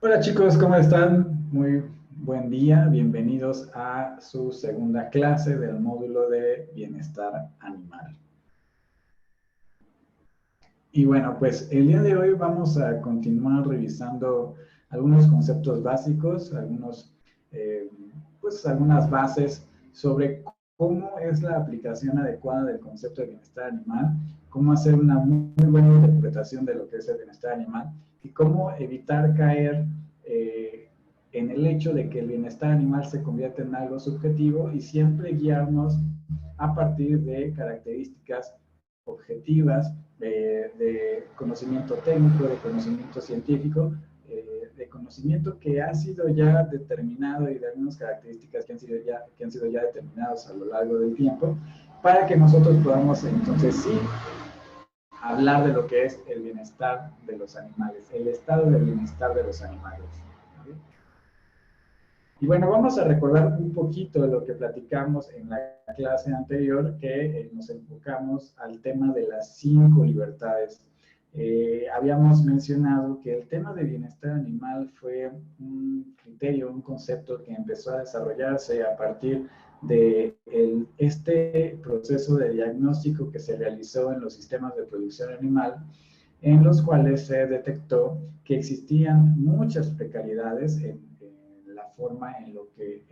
Hola chicos, ¿cómo están? Muy buen día, bienvenidos a su segunda clase del módulo de bienestar animal. Y bueno, pues el día de hoy vamos a continuar revisando algunos conceptos básicos, eh, algunas bases sobre cómo es la aplicación adecuada del concepto de bienestar animal, cómo hacer una muy buena interpretación de lo que es el bienestar animal y cómo evitar caer en el hecho de que el bienestar animal se convierte en algo subjetivo y siempre guiarnos a partir de características objetivas, de conocimiento técnico, de conocimiento científico, de conocimiento que ha sido ya determinado y de algunas características que han sido ya determinadas a lo largo del tiempo, para que nosotros podamos entonces sí hablar de lo que es el bienestar de los animales, el estado de bienestar de los animales. ¿Sí? Y bueno, vamos a recordar un poquito de lo que platicamos en la clase anterior, que nos enfocamos al tema de las 5 libertades. Habíamos mencionado que el tema de bienestar animal fue un criterio, un concepto que empezó a desarrollarse a partir de este proceso de diagnóstico que se realizó en los sistemas de producción animal, en los cuales se detectó que existían muchas precariedades en la forma en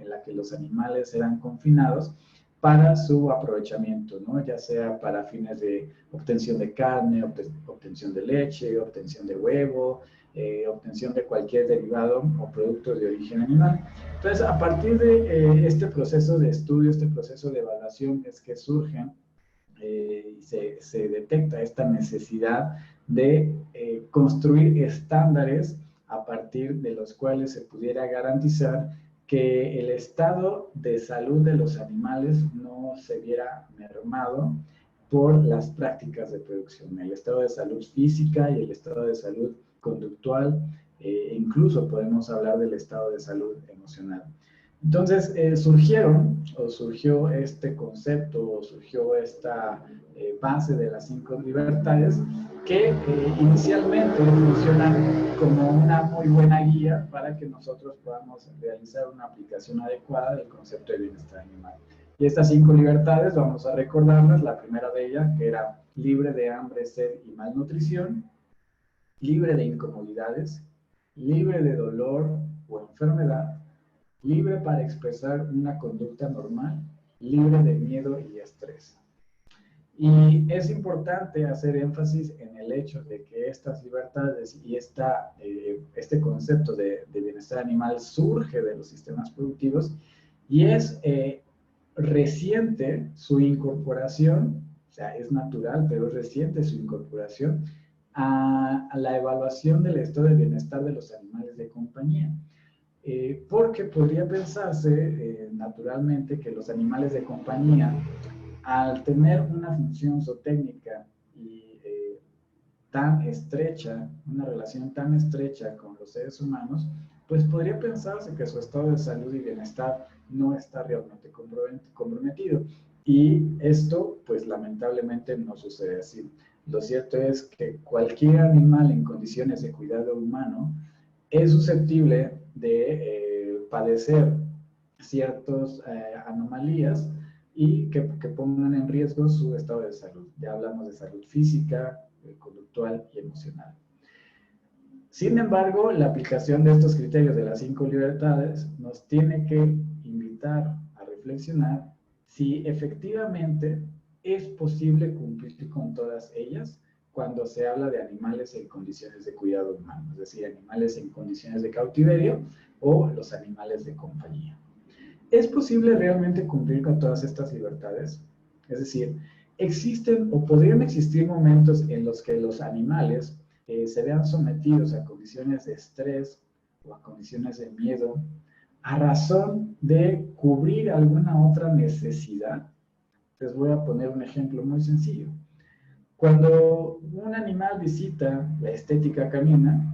la que los animales eran confinados para su aprovechamiento, ¿no? Ya sea para fines de obtención de carne, obtención de leche, obtención de huevo, obtención de cualquier derivado o producto de origen animal. Entonces, a partir de este proceso de estudio, este proceso de evaluación, es que surgen se detecta esta necesidad de construir estándares a partir de los cuales se pudiera garantizar que el estado de salud de los animales no se viera mermado por las prácticas de producción, el estado de salud física y el estado de salud conductual, incluso podemos hablar del estado de salud emocional. Entonces surgió este concepto, o surgió esta base de las 5 libertades que inicialmente funcionan como una muy buena guía para que nosotros podamos realizar una aplicación adecuada del concepto de bienestar animal. Y estas 5 libertades vamos a recordarlas, la primera de ellas que era libre de hambre, sed y malnutrición, libre de incomodidades, libre de dolor o enfermedad, libre para expresar una conducta normal, libre de miedo y estrés. Y es importante hacer énfasis en el hecho de que estas libertades y este concepto de bienestar animal surge de los sistemas productivos y es reciente su incorporación, o sea, es natural, pero es reciente su incorporación a la evaluación del estado de bienestar de los animales de compañía. Porque podría pensarse naturalmente que los animales de compañía, al tener una función zootécnica y tan estrecha, una relación tan estrecha con los seres humanos, pues podría pensarse que su estado de salud y bienestar no está realmente comprometido. Y esto, pues lamentablemente no sucede así. Lo cierto es que cualquier animal en condiciones de cuidado humano es susceptible de padecer ciertas anomalías y que pongan en riesgo su estado de salud. Ya hablamos de salud física, conductual y emocional. Sin embargo, la aplicación de estos criterios de las 5 libertades nos tiene que invitar a reflexionar si efectivamente es posible cumplir con todas ellas cuando se habla de animales en condiciones de cuidado humano, es decir, animales en condiciones de cautiverio o los animales de compañía. ¿Es posible realmente cumplir con todas estas libertades? Es decir, ¿existen o podrían existir momentos en los que los animales se vean sometidos a condiciones de estrés o a condiciones de miedo a razón de cubrir alguna otra necesidad? Les voy a poner un ejemplo muy sencillo. Cuando un animal visita la estética canina,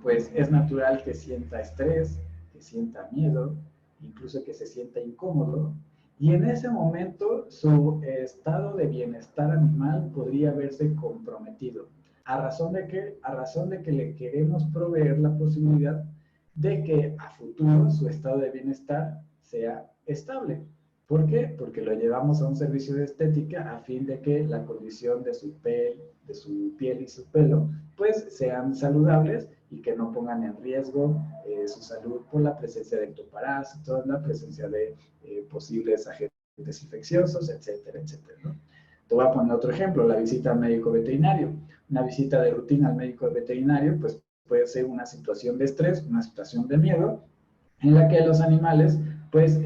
pues es natural que sienta estrés, que sienta miedo, incluso que se sienta incómodo, y en ese momento su estado de bienestar animal podría verse comprometido, ¿A razón de qué? A razón de que le queremos proveer la posibilidad de que a futuro su estado de bienestar sea estable. ¿Por qué? Porque lo llevamos a un servicio de estética a fin de que la condición de su piel y su pelo pues sean saludables y que no pongan en riesgo su salud por la presencia de ectoparásitos, la presencia de posibles agentes infecciosos, etcétera, etcétera, ¿no? Te voy a poner otro ejemplo, la visita al médico veterinario. Una visita de rutina al médico veterinario pues puede ser una situación de estrés, una situación de miedo, en la que los animales pues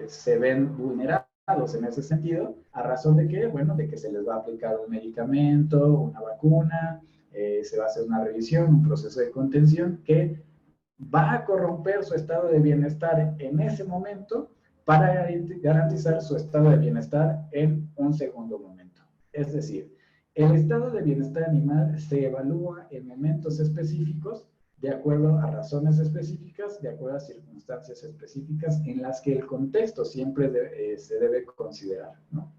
se ven vulnerados en ese sentido, a razón de que, bueno, de que se les va a aplicar un medicamento, una vacuna, se va a hacer una revisión, un proceso de contención que va a corromper su estado de bienestar en ese momento para garantizar su estado de bienestar en un segundo momento. Es decir, el estado de bienestar animal se evalúa en momentos específicos de acuerdo a razones específicas, de acuerdo a circunstancias específicas en las que el contexto siempre se debe considerar, ¿no?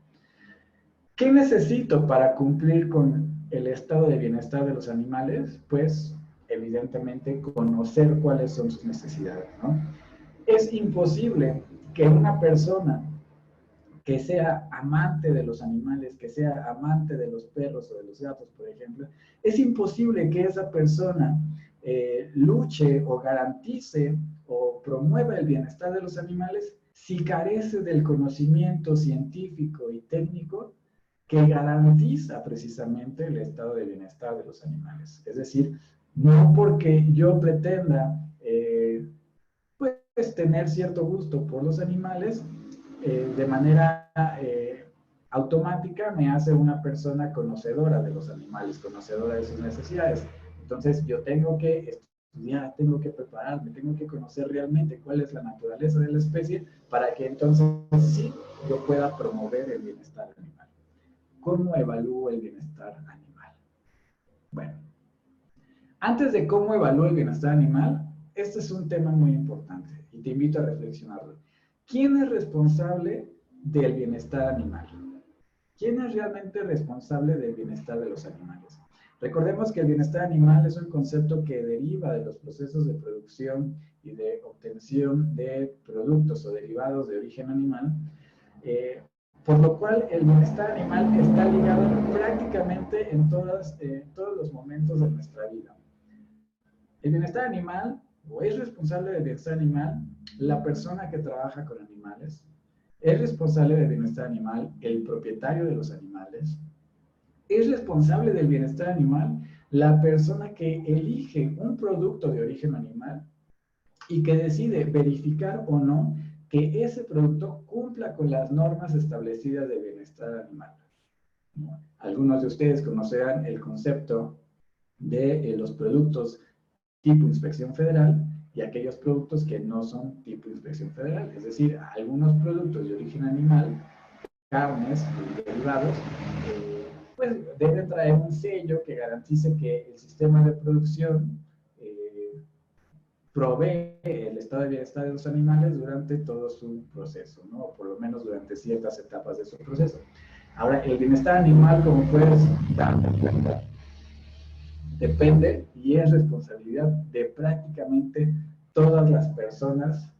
¿Qué necesito para cumplir con el estado de bienestar de los animales? Pues, evidentemente, conocer cuáles son sus necesidades, ¿no? Es imposible que una persona que sea amante de los animales, que sea amante de los perros o de los gatos, por ejemplo, es imposible que esa persona luche o garantice o promueva el bienestar de los animales si carece del conocimiento científico y técnico que garantiza precisamente el estado de bienestar de los animales. Es decir, no porque yo pretenda pues tener cierto gusto por los animales, de manera automática me hace una persona conocedora de los animales, conocedora de sus necesidades. Entonces yo tengo que estudiar, tengo que prepararme, tengo que conocer realmente cuál es la naturaleza de la especie para que entonces sí yo pueda promover el bienestar animal. ¿Cómo evalúo el bienestar animal? Bueno, antes de cómo evalúo el bienestar animal, este es un tema muy importante y te invito a reflexionarlo. ¿Quién es responsable del bienestar animal? ¿Quién es realmente responsable del bienestar de los animales? Recordemos que el bienestar animal es un concepto que deriva de los procesos de producción y de obtención de productos o derivados de origen animal, por lo cual el bienestar animal está ligado prácticamente en todos los momentos de nuestra vida. El bienestar animal, o es responsable del bienestar animal la persona que trabaja con animales, es responsable del bienestar animal el propietario de los animales, es responsable del bienestar animal la persona que elige un producto de origen animal y que decide verificar o no que ese producto cumpla con las normas establecidas de bienestar animal. Algunos de ustedes conocerán el concepto de los productos tipo inspección federal y aquellos productos que no son tipo inspección federal. Es decir, algunos productos de origen animal, carnes y derivados, pues deben traer un sello que garantice que el sistema de producción provee el estado de bienestar de los animales durante todo su proceso, ¿no? O por lo menos durante ciertas etapas de su proceso. Ahora, el bienestar animal, como puedes darte cuenta, depende y es responsabilidad de prácticamente todas las personas,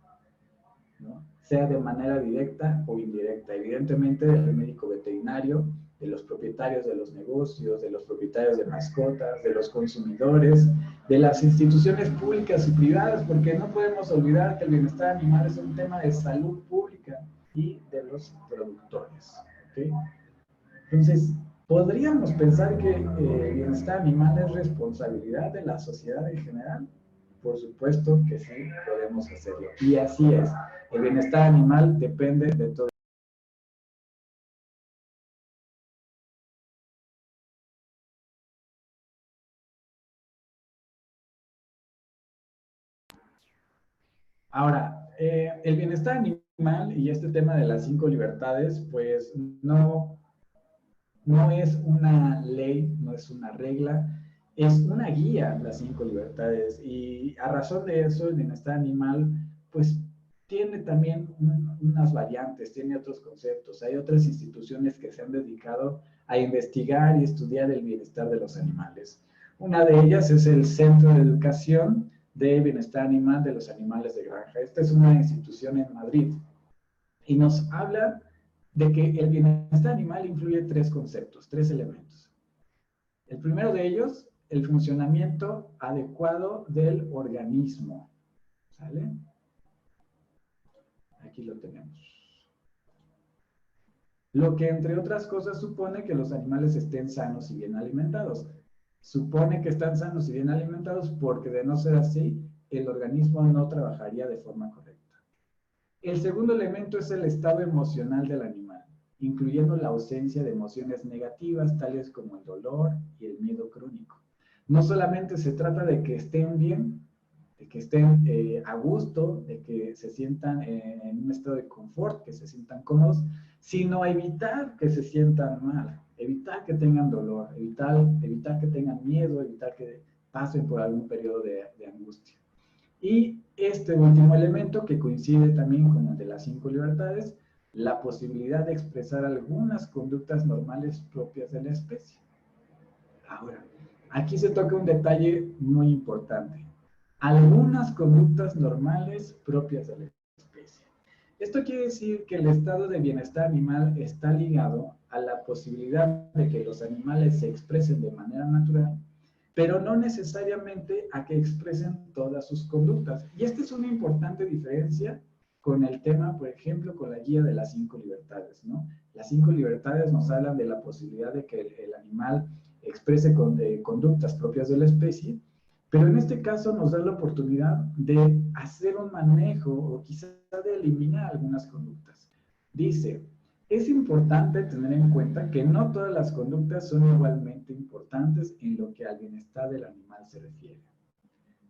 ¿no? Sea de manera directa o indirecta. Evidentemente del médico veterinario, de los propietarios de los negocios, de los propietarios de mascotas, de los consumidores, de las instituciones públicas y privadas, porque no podemos olvidar que el bienestar animal es un tema de salud pública y de los productores, ¿okay? Entonces, ¿podríamos pensar que el bienestar animal es responsabilidad de la sociedad en general? Por supuesto que sí, podemos hacerlo. Y así es. El bienestar animal depende de todo. Ahora, el bienestar animal y este tema de las 5 libertades, pues no es una ley, no es una regla, es una guía, las 5 libertades. Y a razón de eso, el bienestar animal, pues tiene también unas variantes, tiene otros conceptos. Hay otras instituciones que se han dedicado a investigar y estudiar el bienestar de los animales. Una de ellas es el Centro de Educación de Bienestar Animal de los Animales de Granja. Esta es una institución en Madrid y nos habla de que el bienestar animal incluye tres conceptos, tres elementos. El primero de ellos, el funcionamiento adecuado del organismo. ¿Sale? Aquí lo tenemos. Lo que, entre otras cosas, supone que los animales estén sanos y bien alimentados. Supone que están sanos y bien alimentados porque, de no ser así, el organismo no trabajaría de forma correcta. El segundo elemento es el estado emocional del animal, incluyendo la ausencia de emociones negativas, tales como el dolor y el miedo crónico. No solamente se trata de que estén bien, de que estén a gusto, de que se sientan en un estado de confort, que se sientan cómodos, sino evitar que se sientan mal, evitar que tengan dolor, evitar que tengan miedo, evitar que pasen por algún periodo de angustia. Y este último elemento, que coincide también con el de las 5 libertades, la posibilidad de expresar algunas conductas normales propias de la especie. Ahora, aquí se toca un detalle muy importante. Algunas conductas normales propias de la especie. Esto quiere decir que el estado de bienestar animal está ligado a la posibilidad de que los animales se expresen de manera natural, pero no necesariamente a que expresen todas sus conductas. Y esta es una importante diferencia con el tema, por ejemplo, con la guía de las 5 libertades, ¿no? Las 5 libertades nos hablan de la posibilidad de que el animal exprese conductas propias de la especie, pero en este caso nos da la oportunidad de hacer un manejo o quizá de eliminar algunas conductas. Dice, es importante tener en cuenta que no todas las conductas son igualmente importantes en lo que al bienestar del animal se refiere.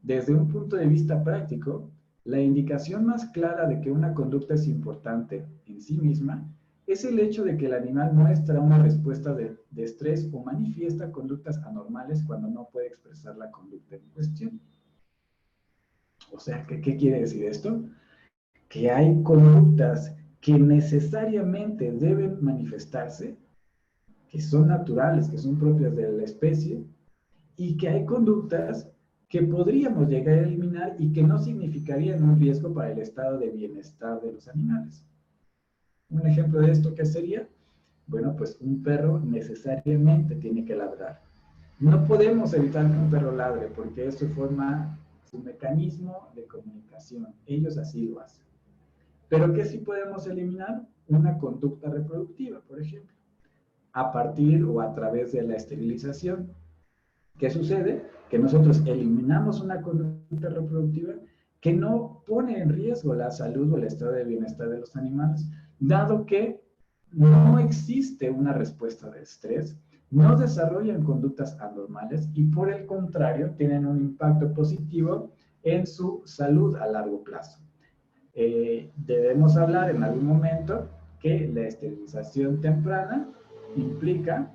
Desde un punto de vista práctico, la indicación más clara de que una conducta es importante en sí misma es el hecho de que el animal muestra una respuesta de estrés o manifiesta conductas anormales cuando no puede expresar la conducta en cuestión. O sea, ¿qué quiere decir esto? Que hay conductas que necesariamente deben manifestarse, que son naturales, que son propias de la especie, y que hay conductas que podríamos llegar a eliminar y que no significarían un riesgo para el estado de bienestar de los animales. Un ejemplo de esto, ¿qué sería? Bueno, pues un perro necesariamente tiene que ladrar. No podemos evitar que un perro ladre porque eso forma su mecanismo de comunicación. Ellos así lo hacen. Pero ¿qué sí podemos eliminar? Una conducta reproductiva, por ejemplo, a partir o a través de la esterilización. ¿Qué sucede? Que nosotros eliminamos una conducta reproductiva que no pone en riesgo la salud o el estado de bienestar de los animales, dado que no existe una respuesta de estrés, no desarrollan conductas anormales y por el contrario tienen un impacto positivo en su salud a largo plazo. Debemos hablar en algún momento que la esterilización temprana implica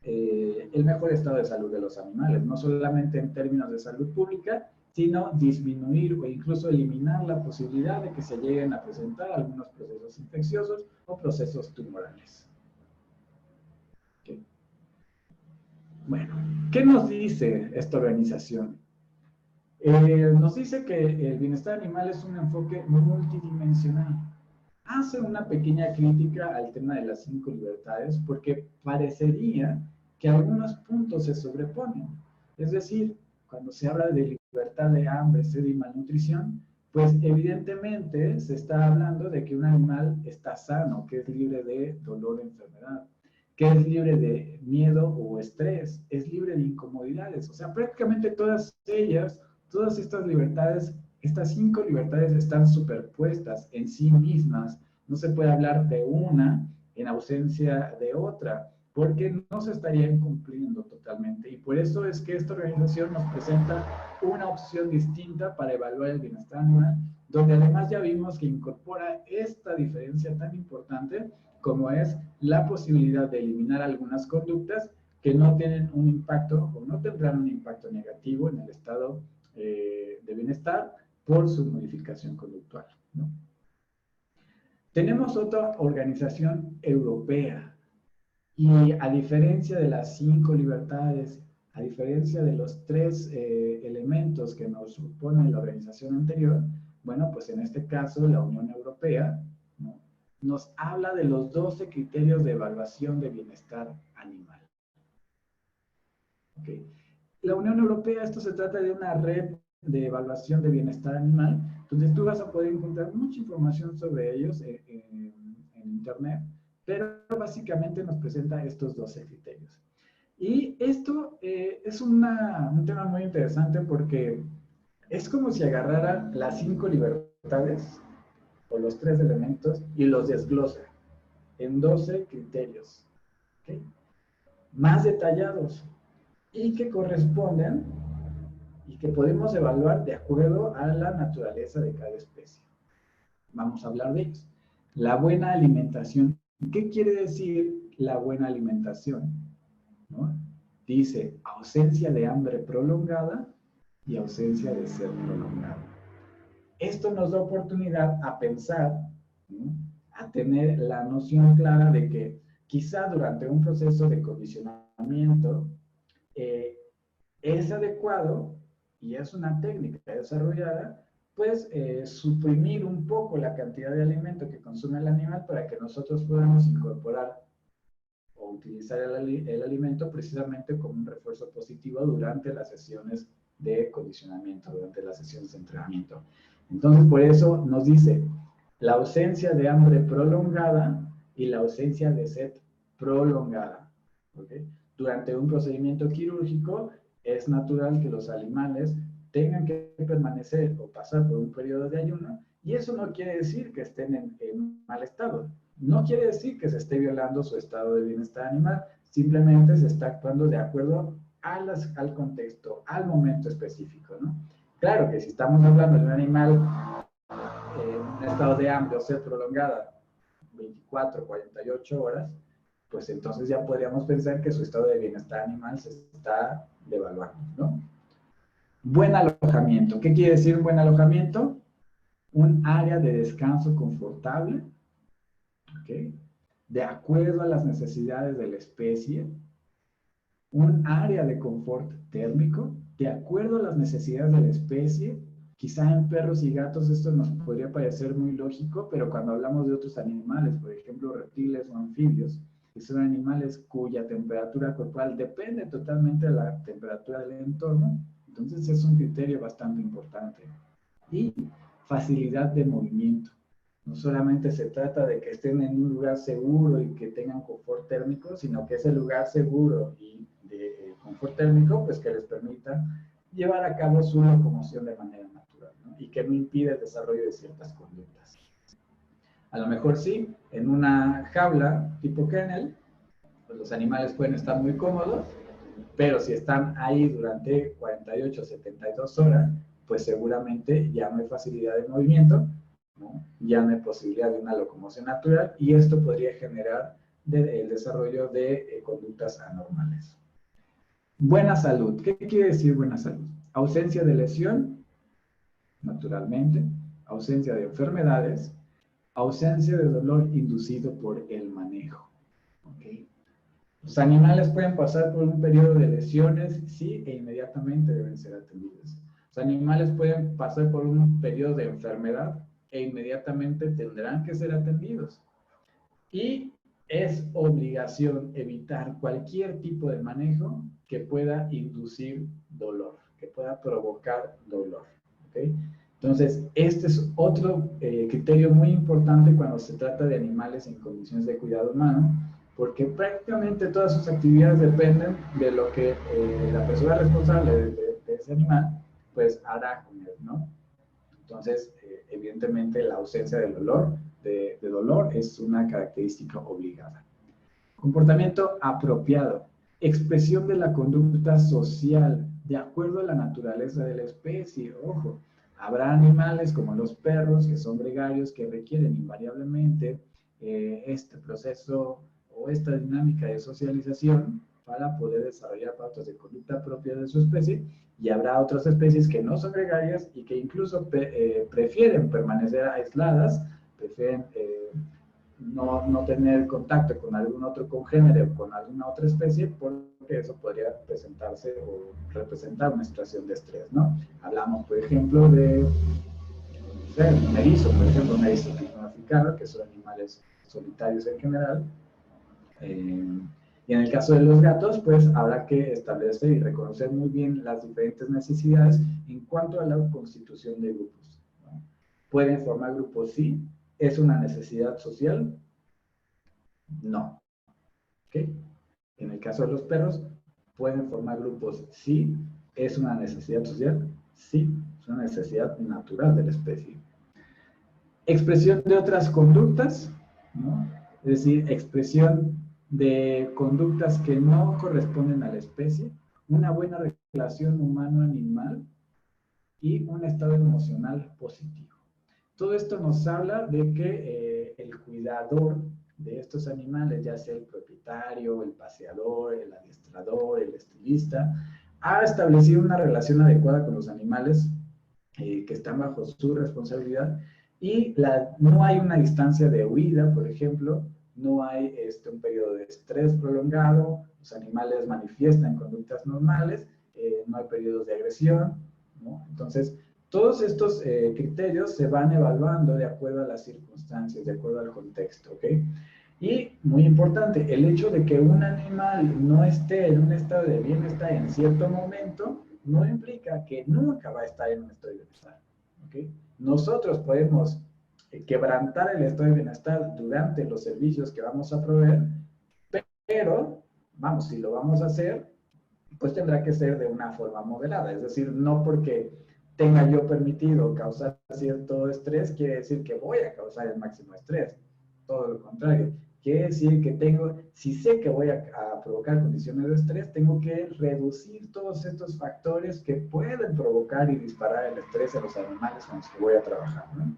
el mejor estado de salud de los animales, no solamente en términos de salud pública, sino disminuir o incluso eliminar la posibilidad de que se lleguen a presentar algunos procesos infecciosos o procesos tumorales. ¿Okay? Bueno, ¿qué nos dice esta organización? Nos dice que el bienestar animal es un enfoque multidimensional. Hace una pequeña crítica al tema de las 5 libertades porque parecería que algunos puntos se sobreponen. Es decir, cuando se habla de libertad de hambre, sed y malnutrición, pues evidentemente se está hablando de que un animal está sano, que es libre de dolor o enfermedad, que es libre de miedo o estrés, es libre de incomodidades. O sea, prácticamente todas ellas, todas estas libertades, estas 5 libertades están superpuestas en sí mismas. No se puede hablar de una en ausencia de otra, porque no se estarían cumpliendo totalmente. Y por eso es que esta organización nos presenta una opción distinta para evaluar el bienestar animal, donde además ya vimos que incorpora esta diferencia tan importante como es la posibilidad de eliminar algunas conductas que no tienen un impacto o no tendrán un impacto negativo en el estado de bienestar por su modificación conductual. ¿no? Tenemos otra organización europea y a diferencia de las 5 libertades, a diferencia de los 3 elementos que nos supone la organización anterior, bueno, pues en este caso la Unión Europea, ¿no?, nos habla de los 12 criterios de evaluación de bienestar animal. ¿Okay? La Unión Europea, esto se trata de una red de evaluación de bienestar animal, donde tú vas a poder encontrar mucha información sobre ellos en Internet, pero básicamente nos presenta estos 12 criterios. Y esto es un tema muy interesante porque es como si agarrara las 5 libertades o los 3 elementos y los desglosa en 12 criterios, ¿okay?, más detallados y que corresponden y que podemos evaluar de acuerdo a la naturaleza de cada especie. Vamos a hablar de ellos. La buena alimentación. ¿Qué quiere decir la buena alimentación? ¿No? Dice ausencia de hambre prolongada y ausencia de sed prolongada. Esto nos da oportunidad a pensar, ¿no?, a tener la noción clara de que quizá durante un proceso de condicionamiento es adecuado y es una técnica desarrollada, pues suprimir un poco la cantidad de alimento que consume el animal para que nosotros podamos incorporar o utilizar el alimento precisamente como un refuerzo positivo durante las sesiones de condicionamiento, durante las sesiones de entrenamiento. Entonces, por eso nos dice la ausencia de hambre prolongada y la ausencia de sed prolongada. ¿Okay? Durante un procedimiento quirúrgico, es natural que los animales tengan que permanecer o pasar por un periodo de ayuno, y eso no quiere decir que estén en mal estado. No quiere decir que se esté violando su estado de bienestar animal, simplemente se está actuando de acuerdo al contexto, al momento específico, ¿no? Claro que si estamos hablando de un animal en un estado de hambre o sed prolongada, 24, 48 horas, pues entonces ya podríamos pensar que su estado de bienestar animal se está devaluando, ¿no? Buen alojamiento. ¿Qué quiere decir un buen alojamiento? Un área de descanso confortable, ¿okay?, de acuerdo a las necesidades de la especie. Un área de confort térmico, de acuerdo a las necesidades de la especie. Quizá en perros y gatos esto nos podría parecer muy lógico, pero cuando hablamos de otros animales, por ejemplo reptiles o anfibios, que son animales cuya temperatura corporal depende totalmente de la temperatura del entorno, entonces es un criterio bastante importante. Y facilidad de movimiento. No solamente se trata de que estén en un lugar seguro y que tengan confort térmico, sino que ese lugar seguro y de confort térmico, pues que les permita llevar a cabo su locomoción de manera natural, ¿no?, y que no impide el desarrollo de ciertas conductas. A lo mejor sí, en una jaula tipo kennel, pues los animales pueden estar muy cómodos, pero si están ahí durante 48 o 72 horas, pues seguramente ya no hay facilidad de movimiento, ¿no?, ya no hay posibilidad de una locomoción natural, y esto podría generar el desarrollo de conductas anormales. Buena salud. ¿Qué quiere decir buena salud? Ausencia de lesión, naturalmente, ausencia de enfermedades, ausencia de dolor inducido por el manejo. ¿Okay? Los animales pueden pasar por un periodo de lesiones, sí, e inmediatamente deben ser atendidos. Los animales pueden pasar por un periodo de enfermedad e inmediatamente tendrán que ser atendidos. Y es obligación evitar cualquier tipo de manejo que pueda inducir dolor, que pueda provocar dolor. ¿Okay? Entonces, este es otro criterio muy importante cuando se trata de animales en condiciones de cuidado humano, porque prácticamente todas sus actividades dependen de lo que la persona responsable de ese animal pues hará con él, ¿no? Entonces, evidentemente la ausencia del dolor, de dolor es una característica obligada. Comportamiento apropiado, expresión de la conducta social de acuerdo a la naturaleza de la especie. Ojo, habrá animales como los perros que son gregarios que requieren invariablemente este proceso o esta dinámica de socialización para poder desarrollar pautas de conducta propias de su especie, y habrá otras especies que no son gregarias y que incluso prefieren permanecer aisladas, prefieren no tener contacto con algún otro congénere o con alguna otra especie, porque eso podría presentarse o representar una situación de estrés, ¿no? Hablamos, por ejemplo, de un erizo, por ejemplo, un erizo africano, que son animales solitarios en general. Y en el caso de los gatos, pues habrá que establecer y reconocer muy bien las diferentes necesidades en cuanto a la constitución de grupos, ¿no? ¿Pueden formar grupos? Sí. ¿Es una necesidad social? No. ¿Okay? En el caso de los perros, ¿pueden formar grupos? Sí. ¿Es una necesidad social? Sí. Es una necesidad natural de la especie. Expresión de otras conductas, ¿no? Es decir, expresión de conductas que no corresponden a la especie, una buena relación humano-animal y un estado emocional positivo. Todo esto nos habla de que el cuidador de estos animales, ya sea el propietario, el paseador, el adiestrador, el estilista, ha establecido una relación adecuada con los animales que están bajo su responsabilidad, y no hay una distancia de huida, por ejemplo, no hay un periodo de estrés prolongado, los animales manifiestan conductas normales, no hay periodos de agresión, ¿no? Entonces, todos estos criterios se van evaluando de acuerdo a las circunstancias, de acuerdo al contexto, ¿ok? Y, muy importante, el hecho de que un animal no esté en un estado de bienestar en cierto momento, no implica que nunca va a estar en un estado de bienestar, ¿ok? Nosotros podemos quebrantar el estado de bienestar durante los servicios que vamos a proveer, pero, vamos, si lo vamos a hacer, pues tendrá que ser de una forma moderada, es decir, no porque tenga yo permitido causar cierto estrés, quiere decir que voy a causar el máximo estrés, todo lo contrario. Quiere decir que si sé que voy a provocar condiciones de estrés, tengo que reducir todos estos factores que pueden provocar y disparar el estrés en los animales con los que voy a trabajar, ¿no?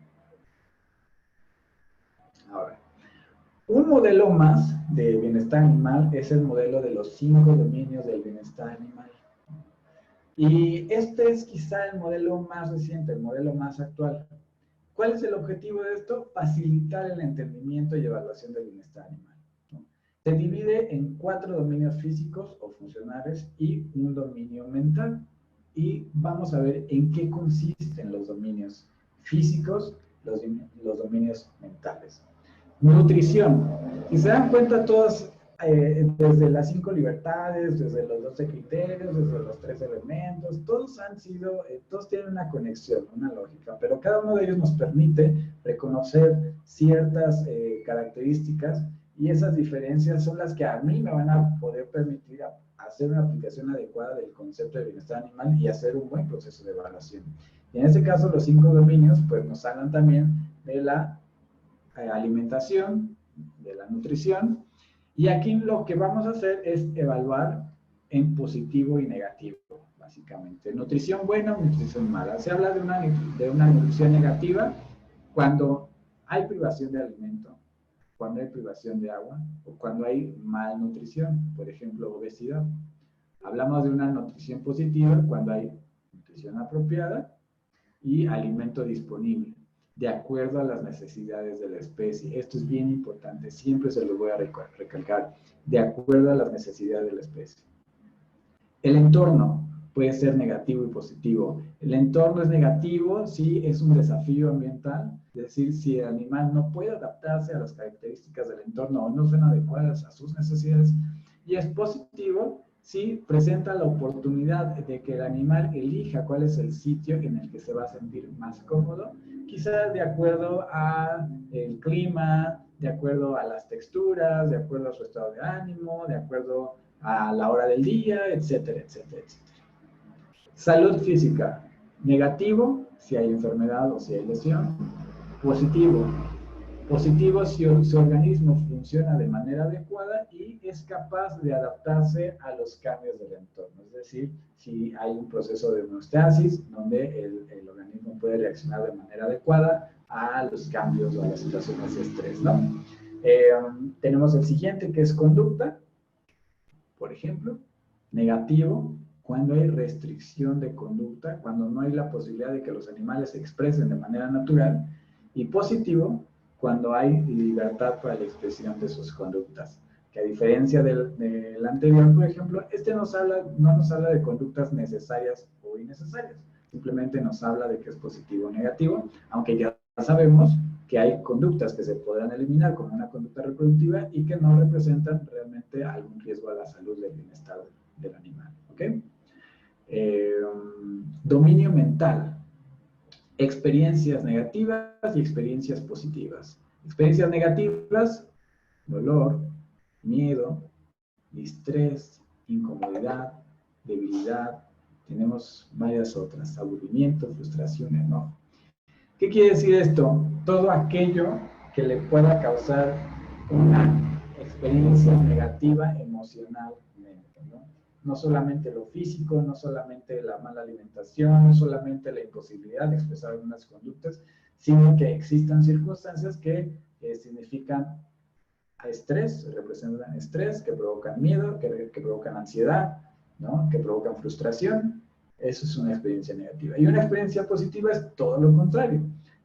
Ahora, un modelo más de bienestar animal es el modelo de los 5 dominios del bienestar animal. Y este es quizá el modelo más reciente, el modelo más actual. ¿Cuál es el objetivo de esto? Facilitar el entendimiento y evaluación del bienestar animal, ¿no? Se divide en 4 dominios físicos o funcionales y un dominio mental. Y vamos a ver en qué consisten los dominios físicos, los dominios mentales. Nutrición. Si se dan cuenta, todos, desde las 5 libertades, desde los 12 criterios, desde los 3 elementos, todos todos tienen una conexión, una lógica, pero cada uno de ellos nos permite reconocer ciertas características, y esas diferencias son las que a mí me van a poder permitir hacer una aplicación adecuada del concepto de bienestar animal y hacer un buen proceso de evaluación. Y en este caso, los 5 dominios, pues nos hablan también de la alimentación, de la nutrición, y aquí lo que vamos a hacer es evaluar en positivo y negativo, básicamente. Nutrición buena, nutrición mala. Se habla de una nutrición negativa cuando hay privación de alimento, cuando hay privación de agua o cuando hay malnutrición, por ejemplo, obesidad. Hablamos de una nutrición positiva cuando hay nutrición apropiada y alimento disponible, de acuerdo a las necesidades de la especie. Esto es bien importante, siempre se lo voy a recalcar, de acuerdo a las necesidades de la especie. El entorno puede ser negativo y positivo. El entorno es negativo si es un desafío ambiental, es decir, si el animal no puede adaptarse a las características del entorno o no son adecuadas a sus necesidades. Y es positivo si presenta la oportunidad de que el animal elija cuál es el sitio en el que se va a sentir más cómodo, quizás de acuerdo al clima, de acuerdo a las texturas, de acuerdo a su estado de ánimo, de acuerdo a la hora del día, etcétera, etcétera, etcétera. Salud física. Negativo si hay enfermedad o si hay lesión. Positivo. Positivo si su organismo funciona de manera adecuada y es capaz de adaptarse a los cambios del entorno. Es decir, si hay un proceso de homeostasis donde el organismo puede reaccionar de manera adecuada a los cambios o a las situaciones de estrés, ¿no? Tenemos el siguiente, que es conducta. por ejemplo. Negativo, cuando hay restricción de conducta, cuando no hay la posibilidad de que los animales se expresen de manera natural. Y positivo, cuando hay libertad para la expresión de sus conductas. Que a diferencia del anterior, por ejemplo, no nos habla de conductas necesarias o innecesarias. Simplemente nos habla de que es positivo o negativo, aunque ya sabemos que hay conductas que se podrán eliminar como una conducta reproductiva y que no representan realmente algún riesgo a la salud y al bienestar del animal. ¿Ok? Dominio mental. Experiencias negativas y experiencias positivas. Experiencias negativas, dolor, miedo, distrés, incomodidad, debilidad. Tenemos varias otras, aburrimiento, frustración, enojo. ¿Qué quiere decir esto? Todo aquello que le pueda causar una experiencia negativa emocionalmente, ¿no? No solamente lo físico, no solamente la mala alimentación, no solamente la imposibilidad de expresar algunas conductas, sino que existan circunstancias que significan estrés, representan estrés, que provocan miedo, que provocan ansiedad, ¿no? Que provocan frustración. Eso es una experiencia negativa. Y una experiencia positiva es todo lo contrario,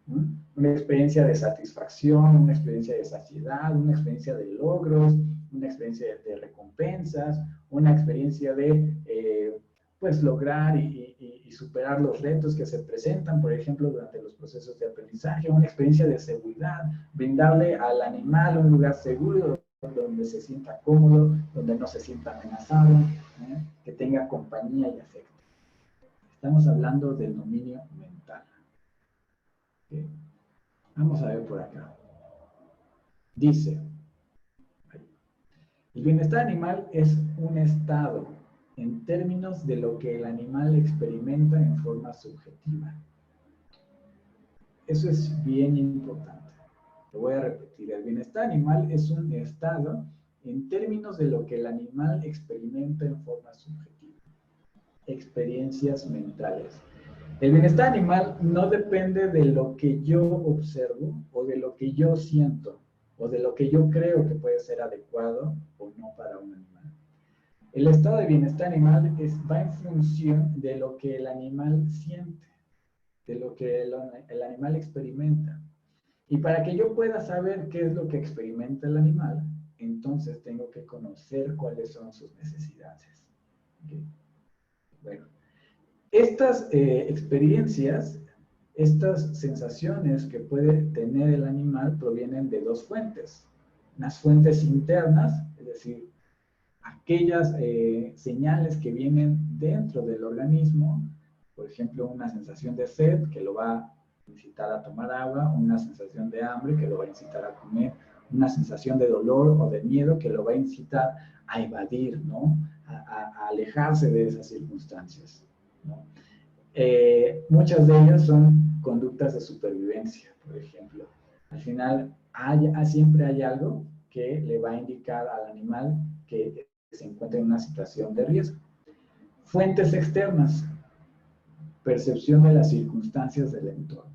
¿no? Una experiencia de satisfacción, una experiencia de saciedad, una experiencia de logros, una experiencia de recompensas, una experiencia de pues lograr y superar los retos que se presentan, por ejemplo, durante los procesos de aprendizaje, una experiencia de seguridad, brindarle al animal un lugar seguro donde se sienta cómodo, donde no se sienta amenazado, que tenga compañía y afecto. Estamos hablando del dominio mental. ¿Okay? Vamos a ver por acá. Dice, el bienestar animal es un estado en términos de lo que el animal experimenta en forma subjetiva. Eso es bien importante. Lo voy a repetir. El bienestar animal es un estado en términos de lo que el animal experimenta en forma subjetiva. Experiencias mentales. El bienestar animal no depende de lo que yo observo o de lo que yo siento o de lo que yo creo que puede ser adecuado o no para un animal. El estado de bienestar animal va en función de lo que el animal siente, de lo que el animal experimenta. Y para que yo pueda saber qué es lo que experimenta el animal, entonces tengo que conocer cuáles son sus necesidades. ¿Okay? Bueno, estas experiencias, estas sensaciones que puede tener el animal provienen de dos fuentes. Unas fuentes internas, es decir, aquellas señales que vienen dentro del organismo, por ejemplo, una sensación de sed que lo va a incitar a tomar agua, una sensación de hambre que lo va a incitar a comer, una sensación de dolor o de miedo que lo va a incitar a evadir, ¿no? A alejarse de esas circunstancias, ¿no? Muchas de ellas son conductas de supervivencia, por ejemplo. Al final, siempre hay algo que le va a indicar al animal que se encuentra en una situación de riesgo. Fuentes externas, percepción de las circunstancias del entorno.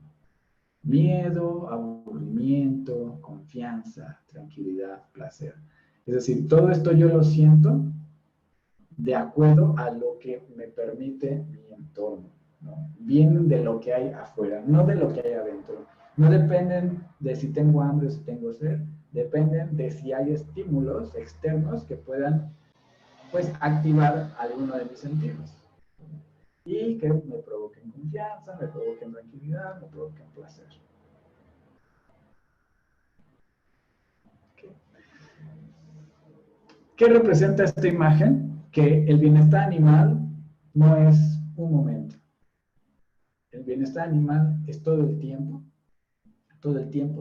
Miedo, aburrimiento, confianza, tranquilidad, placer. Es decir, todo esto yo lo siento de acuerdo a lo que me permite mi entorno, ¿no? Vienen de lo que hay afuera, no de lo que hay adentro. No dependen de si tengo hambre o si tengo sed, dependen de si hay estímulos externos que puedan, pues, activar alguno de mis sentidos y que me provoquen confianza, me provoquen tranquilidad, me provoquen placer. Okay. ¿Qué representa esta imagen? Que el bienestar animal no es un momento. El bienestar animal es todo el tiempo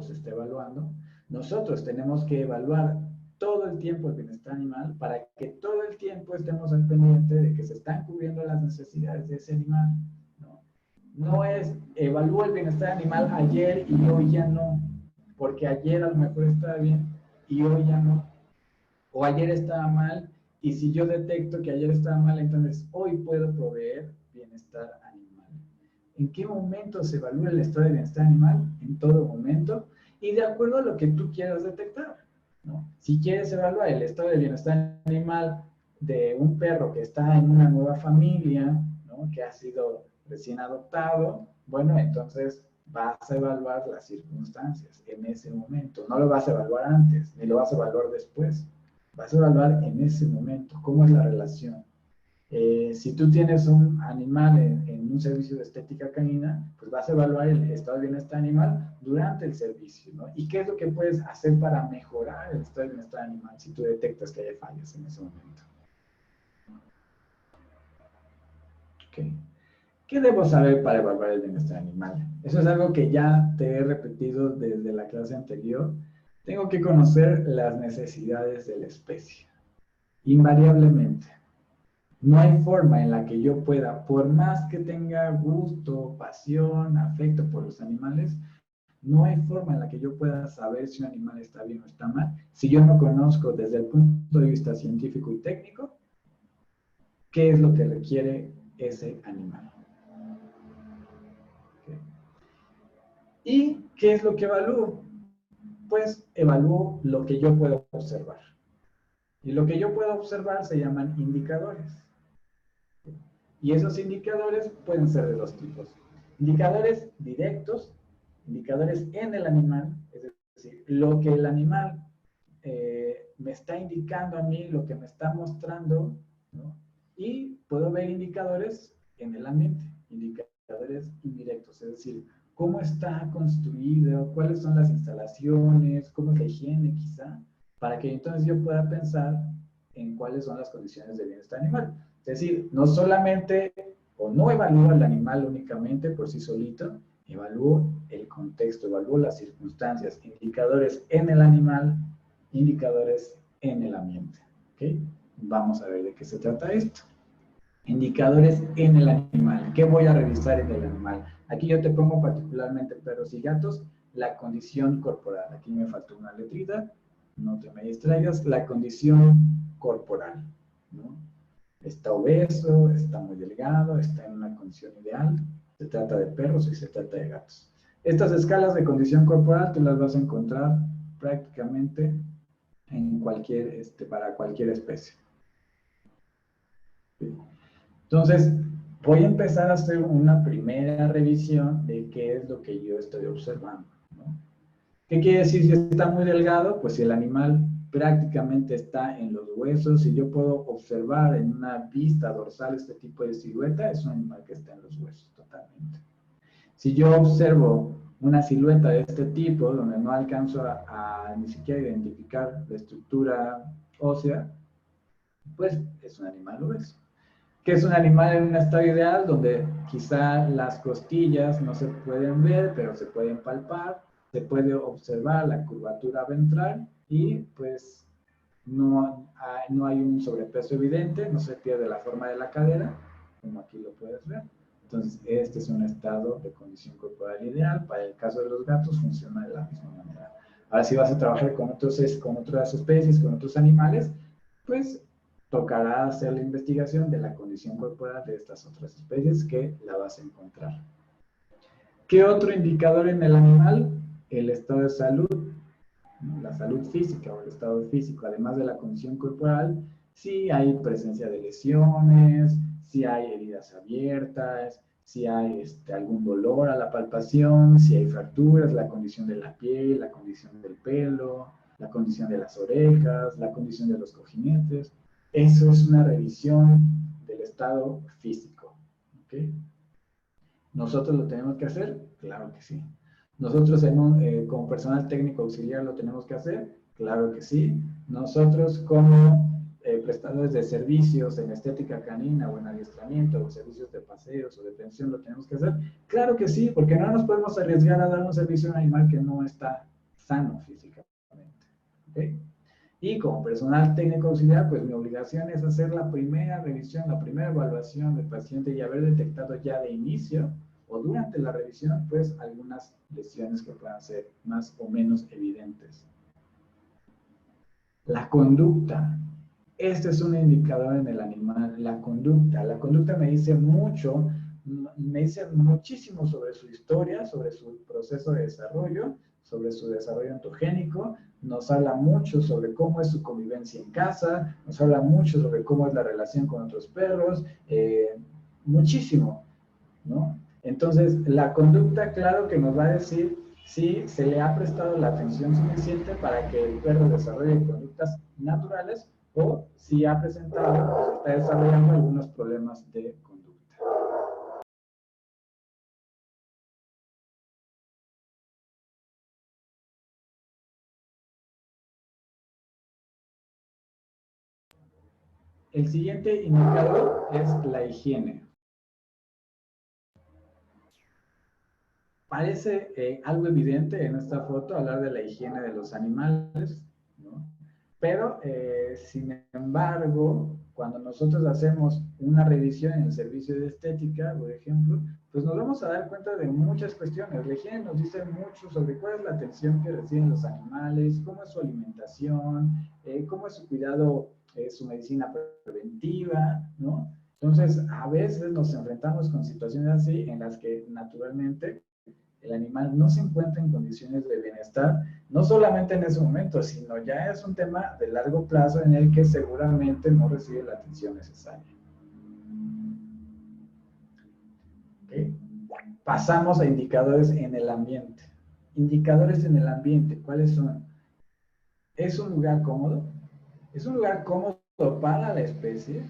se está evaluando. Nosotros tenemos que evaluar todo el tiempo el bienestar animal para que todo el tiempo estemos al pendiente de que se están cubriendo las necesidades de ese animal. No es, evalúo el bienestar animal ayer y hoy ya no, porque ayer a lo mejor estaba bien y hoy ya no. O ayer estaba mal y si yo detecto que ayer estaba mal, entonces hoy puedo proveer bienestar animal. ¿En qué momento se evalúa el estado de bienestar animal? En todo momento y de acuerdo a lo que tú quieras detectar, ¿no? Si quieres evaluar el estado de bienestar animal de un perro que está en una nueva familia, ¿no? Que ha sido recién adoptado, bueno, entonces vas a evaluar las circunstancias en ese momento. No lo vas a evaluar antes, ni lo vas a evaluar después. Vas a evaluar en ese momento cómo es la relación. Si tú tienes un animal en un servicio de estética canina, pues vas a evaluar el estado de bienestar animal durante el servicio, ¿no? ¿Y qué es lo que puedes hacer para mejorar el estado de bienestar animal si tú detectas que hay fallas en ese momento? Okay. ¿Qué debo saber para evaluar el bienestar animal? Eso es algo que ya te he repetido desde la clase anterior. Tengo que conocer las necesidades de la especie, invariablemente. No hay forma en la que yo pueda, por más que tenga gusto, pasión, afecto por los animales, no hay forma en la que yo pueda saber si un animal está bien o está mal, si yo no conozco desde el punto de vista científico y técnico qué es lo que requiere ese animal. ¿Okay? ¿Y qué es lo que evalúo? Pues evalúo lo que yo puedo observar. Y lo que yo puedo observar se llaman indicadores. Y esos indicadores pueden ser de dos tipos. Indicadores directos, indicadores en el animal, es decir, lo que el animal me está indicando a mí, lo que me está mostrando, ¿no? Y puedo ver indicadores en el ambiente, indicadores indirectos, es decir, cómo está construido, cuáles son las instalaciones, cómo es la higiene quizá, para que entonces yo pueda pensar en cuáles son las condiciones de bienestar animal. Es decir, no solamente o no evalúo al animal únicamente por sí solito, evalúo el contexto, evalúo las circunstancias, indicadores en el animal, indicadores en el ambiente. ¿Okay? Vamos a ver de qué se trata esto. Indicadores en el animal. ¿Qué voy a revisar en el animal? Aquí yo te pongo particularmente perros y gatos, la condición corporal. Aquí me faltó una letrita, no te me distraigas. La condición corporal, ¿no? Está obeso, está muy delgado, está en una condición ideal. Se trata de perros y se trata de gatos. Estas escalas de condición corporal te las vas a encontrar prácticamente en para cualquier especie. ¿Sí? Entonces, voy a empezar a hacer una primera revisión de qué es lo que yo estoy observando, ¿no? ¿Qué quiere decir si está muy delgado? Pues si el animal prácticamente está en los huesos, si yo puedo observar en una vista dorsal este tipo de silueta, es un animal que está en los huesos totalmente. Si yo observo una silueta de este tipo, donde no alcanzo a ni siquiera identificar la estructura ósea, pues es un animal obeso. Que es un animal en un estado ideal donde quizá las costillas no se pueden ver, pero se pueden palpar, se puede observar la curvatura ventral y pues no hay un sobrepeso evidente, no se pierde la forma de la cadera, como aquí lo puedes ver. Entonces, este es un estado de condición corporal ideal. Para el caso de los gatos, funciona de la misma manera. Ahora, si vas a trabajar con otras especies, con otros animales, pues tocará hacer la investigación de la condición corporal de estas otras especies que la vas a encontrar. ¿Qué otro indicador en el animal? El estado de salud, la salud física o el estado físico, además de la condición corporal, si hay presencia de lesiones, si hay heridas abiertas, si hay algún dolor a la palpación, si hay fracturas, la condición de la piel, la condición del pelo, la condición de las orejas, la condición de los cojinetes. Eso es una revisión del estado físico. ¿Okay? ¿Nosotros lo tenemos que hacer? Claro que sí. ¿Nosotros como personal técnico auxiliar lo tenemos que hacer? Claro que sí. ¿Nosotros como prestadores de servicios en estética canina o en adiestramiento o servicios de paseos o de pensión lo tenemos que hacer? Claro que sí, porque no nos podemos arriesgar a dar un servicio a un animal que no está sano físicamente. ¿Okay? Y como personal técnico auxiliar, pues mi obligación es hacer la primera revisión, la primera evaluación del paciente y haber detectado ya de inicio o durante la revisión, pues algunas lesiones que puedan ser más o menos evidentes. La conducta. Este es un indicador en el animal, la conducta. La conducta me dice mucho, me dice muchísimo sobre su historia, sobre su proceso de desarrollo, sobre su desarrollo ontogénico, nos habla mucho sobre cómo es su convivencia en casa, nos habla mucho sobre cómo es la relación con otros perros, muchísimo, ¿no? Entonces, la conducta, claro que nos va a decir si se le ha prestado la atención suficiente para que el perro desarrolle conductas naturales o si ha presentado o se está desarrollando algunos problemas de conducta. El siguiente indicador es la higiene. Parece algo evidente en esta foto hablar de la higiene de los animales, ¿no? Pero, sin embargo, cuando nosotros hacemos una revisión en el servicio de estética, por ejemplo, pues nos vamos a dar cuenta de muchas cuestiones. La higiene nos dice mucho sobre cuál es la atención que reciben los animales, cómo es su alimentación, cómo es su cuidado, su medicina preventiva, ¿no? Entonces, a veces nos enfrentamos con situaciones así en las que naturalmente el animal no se encuentra en condiciones de bienestar, no solamente en ese momento, sino ya es un tema de largo plazo en el que seguramente no recibe la atención necesaria. ¿Okay? Pasamos a indicadores en el ambiente. Indicadores en el ambiente, ¿cuáles son? ¿Es un lugar cómodo? ¿Es un lugar cómodo para la especie?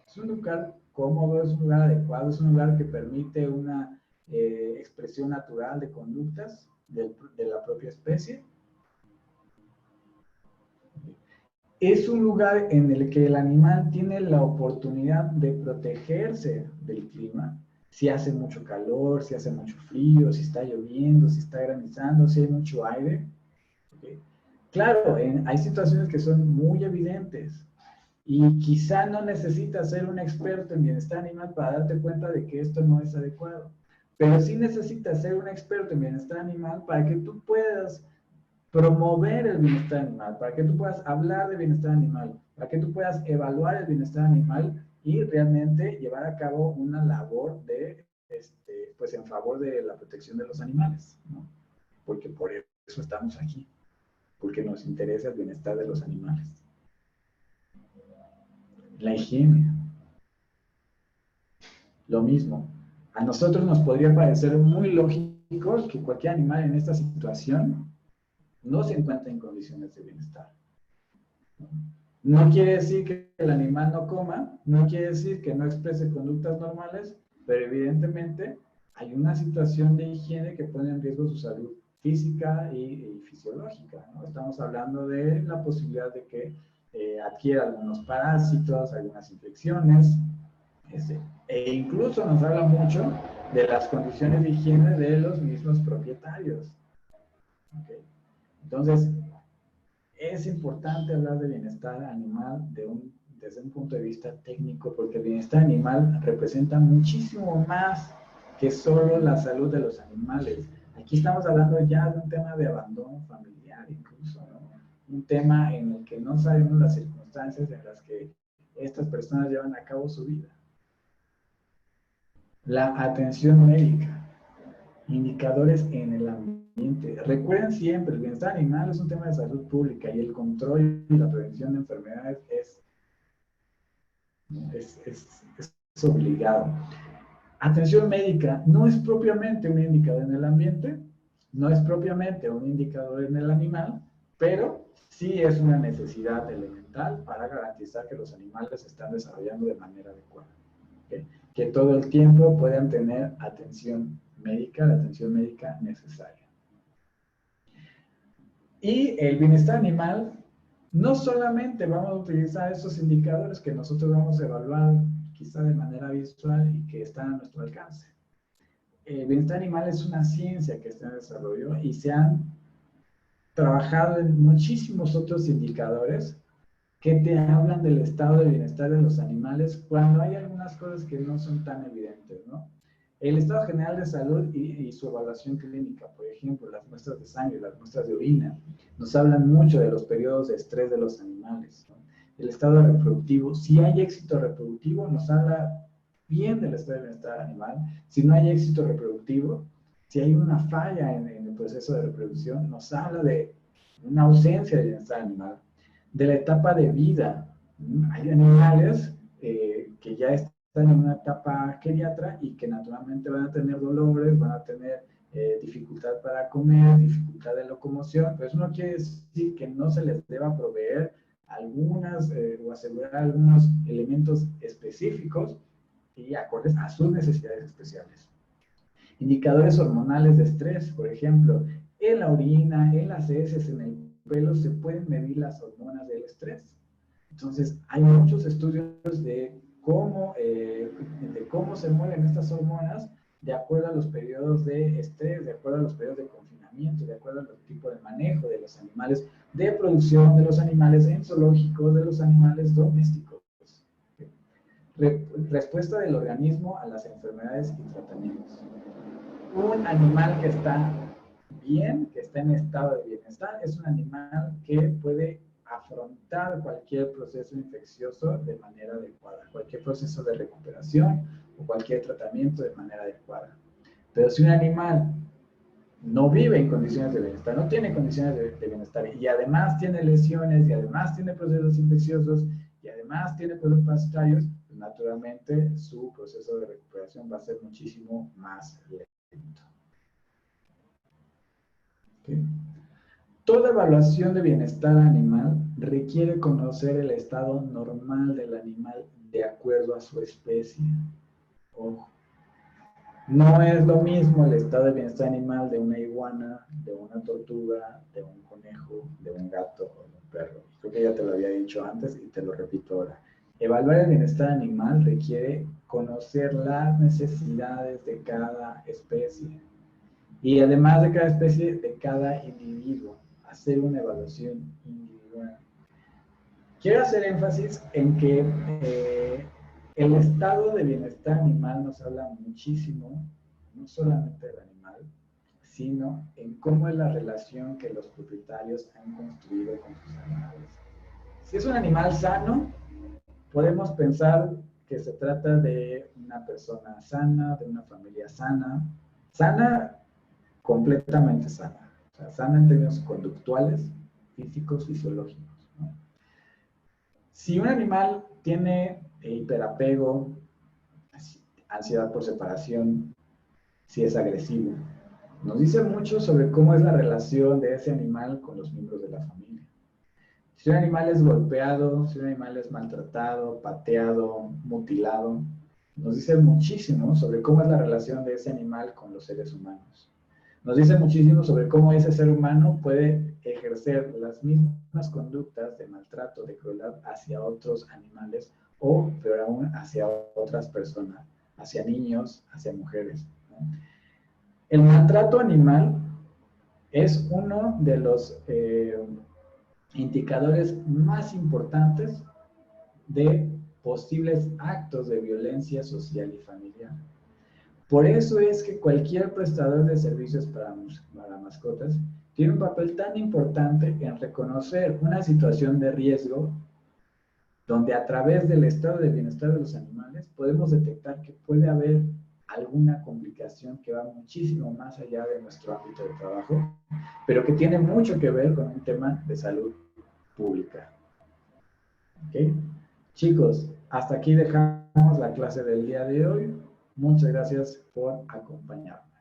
¿Es un lugar cómodo? ¿Es un lugar adecuado? ¿Es un lugar que permite una expresión natural de conductas de la propia especie? Es un lugar en el que el animal tiene la oportunidad de protegerse del clima. Si hace mucho calor, si hace mucho frío, si está lloviendo, si está granizando, si hay mucho aire. ¿Okay? Claro, hay situaciones que son muy evidentes y quizá no necesitas ser un experto en bienestar animal para darte cuenta de que esto no es adecuado. Pero sí necesitas ser un experto en bienestar animal para que tú puedas promover el bienestar animal, para que tú puedas hablar de bienestar animal, para que tú puedas evaluar el bienestar animal y realmente llevar a cabo una labor de, pues en favor de la protección de los animales, ¿no? Porque por eso estamos aquí, porque nos interesa el bienestar de los animales. La higiene, lo mismo. A nosotros nos podría parecer muy lógico que cualquier animal en esta situación no se encuentre en condiciones de bienestar. No quiere decir que el animal no coma, no quiere decir que no exprese conductas normales, pero evidentemente hay una situación de higiene que pone en riesgo su salud física y fisiológica, ¿no? Estamos hablando de la posibilidad de que adquiera algunos parásitos, algunas infecciones, e incluso nos habla mucho de las condiciones de higiene de los mismos propietarios. ¿Okay? Entonces, es importante hablar de bienestar animal desde un punto de vista técnico, porque el bienestar animal representa muchísimo más que solo la salud de los animales. Aquí estamos hablando ya de un tema de abandono familiar incluso, ¿no? Un tema en el que no sabemos las circunstancias en las que estas personas llevan a cabo su vida. La atención médica, indicadores en el ambiente. Recuerden siempre, el bienestar animal es un tema de salud pública y el control y la prevención de enfermedades es obligado. Atención médica no es propiamente un indicador en el ambiente, no es propiamente un indicador en el animal, pero sí es una necesidad elemental para garantizar que los animales se están desarrollando de manera adecuada. ¿Okay? Que todo el tiempo puedan tener atención médica, la atención médica necesaria. Y el bienestar animal, no solamente vamos a utilizar esos indicadores que nosotros vamos a evaluar quizá de manera visual y que están a nuestro alcance. El bienestar animal es una ciencia que está en desarrollo y se han trabajado en muchísimos otros indicadores que te hablan del estado de bienestar de los animales cuando hay algunas cosas que no son tan evidentes, ¿no? El estado general de salud y su evaluación clínica, por ejemplo, las muestras de sangre, las muestras de orina, nos hablan mucho de los periodos de estrés de los animales, ¿no? El estado reproductivo, si hay éxito reproductivo, nos habla bien del estado de bienestar animal. Si no hay éxito reproductivo, si hay una falla en el proceso de reproducción, nos habla de una ausencia de bienestar animal, de la etapa de vida. Hay animales que ya están en una etapa geriatra y que naturalmente van a tener dolores, van a tener dificultad para comer, dificultad de locomoción, pero eso no quiere decir que no se les deba proveer algunas o asegurar algunos elementos específicos y acordes a sus necesidades especiales. Indicadores hormonales de estrés, por ejemplo, en la orina, en las heces, en el pelo, se pueden medir las hormonas del estrés. Entonces, hay muchos estudios de cómo se mueven estas hormonas de acuerdo a los periodos de estrés, de acuerdo a los periodos de confinamiento, de acuerdo al tipo de manejo de los animales, de producción de los animales en zoológicos, de los animales domésticos. Respuesta del organismo a las enfermedades y tratamientos. Un animal que está bien, que está en estado de bienestar, es un animal que puede afrontar cualquier proceso infeccioso de manera adecuada, cualquier proceso de recuperación o cualquier tratamiento de manera adecuada. Pero si un animal no vive en condiciones de bienestar, no tiene condiciones de bienestar y además tiene lesiones y además tiene procesos infecciosos y además tiene procesos parasitarios, pues naturalmente su proceso de recuperación va a ser muchísimo más lento. ¿Okay? Toda evaluación de bienestar animal requiere conocer el estado normal del animal de acuerdo a su especie. Ojo. No es lo mismo el estado de bienestar animal de una iguana, de una tortuga, de un conejo, de un gato o de un perro. Creo que ya te lo había dicho antes y te lo repito ahora. Evaluar el bienestar animal requiere conocer las necesidades de cada especie y además de cada especie, de cada individuo. Hacer una evaluación individual. Quiero hacer énfasis en que el estado de bienestar animal nos habla muchísimo, no solamente del animal, sino en cómo es la relación que los propietarios han construido con sus animales. Si es un animal sano, podemos pensar que se trata de una persona sana, de una familia sana, sana, completamente sana, o sea, sana en términos conductuales, físicos, fisiológicos, ¿no? Si un animal tiene hiperapego, ansiedad por separación, si es agresivo, nos dice mucho sobre cómo es la relación de ese animal con los miembros de la familia. Si un animal es golpeado, si un animal es maltratado, pateado, mutilado, nos dice muchísimo sobre cómo es la relación de ese animal con los seres humanos. Nos dice muchísimo sobre cómo ese ser humano puede ejercer las mismas conductas de maltrato, de crueldad hacia otros animales o, peor aún, hacia otras personas, hacia niños, hacia mujeres, ¿no? El maltrato animal es uno de los indicadores más importantes de posibles actos de violencia social y familiar. Por eso es que cualquier prestador de servicios para mascotas tiene un papel tan importante en reconocer una situación de riesgo donde a través del estado de bienestar de los animales podemos detectar que puede haber alguna complicación que va muchísimo más allá de nuestro ámbito de trabajo, pero que tiene mucho que ver con un tema de salud pública. ¿Okay? Chicos, hasta aquí dejamos la clase del día de hoy. Muchas gracias por acompañarnos.